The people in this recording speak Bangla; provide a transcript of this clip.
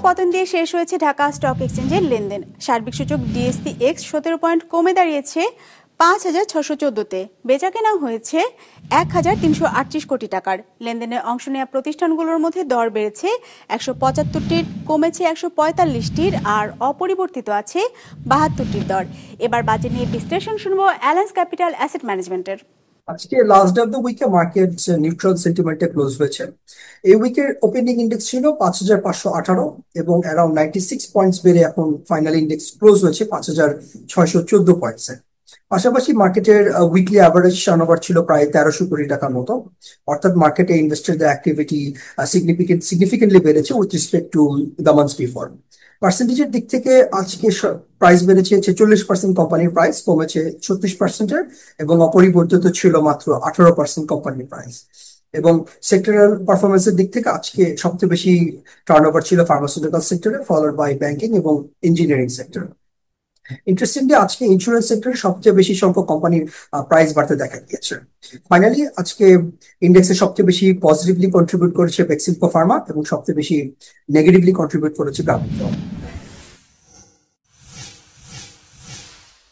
পতন দিয়ে শেষ হয়েছে ঢাকা স্টক এক্সচেঞ্জের লেনদেন। সার্বিক সূচক ডিএসসি এক্স 17 পয়েন্ট কমে দাঁড়িয়েছে 5,614-তে। বেচাকেনা হয়েছে 1,338 কোটি টাকার। লেনদেনে অংশ নেওয়া প্রতিষ্ঠানগুলোর মধ্যে দর বেড়েছে 175টির, কমেছে 145টির, আর অপরিবর্তিত আছে 72টির দর। এবার বাজেট নিয়ে বিশ্লেষণ শুনবো অ্যালায়েন্স ক্যাপিটাল অ্যাসেট ম্যানেজমেন্টের। আজকে লাস্ট ডে অফ দ্য উইকে মার্কেট নিউট্রাল সেন্টিমেন্টে ক্লোজ হয়েছে। এই উইকের ওপেনিং ইন্ডেক্স ছিল 5,518 এবং অ্যারাউন্ড 96 পয়েন্টস বেড়ে এখন ফাইনাল ইন্ডেক্স ক্লোজ হয়েছে 5,614 পয়েন্টসে। পাশাপাশি মার্কেটের উইকলি অ্যাভারেজ টার্নওভার ছিল প্রায় 1,300 কোটি টাকার মতো। অর্থাৎ মার্কেটে ইনভেস্টরদের অ্যাক্টিভিটি সিগনিফিকেন্টলি বেড়েছে with respect to the months before. পার্সেন্টেজের দিক থেকে আজকে প্রাইস বেড়েছে 46%, কোম্পানির প্রাইস কমেছে 36%, এবং অপরিবর্তিত ছিল মাত্র 18% কোম্পানির প্রাইস। এবং সেক্টরাল পারফরমেন্সের দিক থেকে আজকে সবচেয়ে বেশি টার্নওভার ছিল ফার্মাসিউটিক্যাল সেক্টরে, ফলোড বাই ব্যাংকিং এবং ইঞ্জিনিয়ারিং সেক্টর। ইন্টারেস্টিংলি আজকে ইন্স্যুরেন্স সেক্টরে সবচেয়ে বেশি সংখ্যক কোম্পানির প্রাইস বাড়তে দেখা গিয়েছে। ফাইনালি আজকে ইন্ডেক্সে সবচেয়ে বেশি পজিটিভলি কন্ট্রিবিউট করেছে বেক্সিমকো ফার্মা এবং সবচেয়ে বেশি নেগেটিভলি কন্ট্রিবিউট করেছে গ্রামীণ ফোম।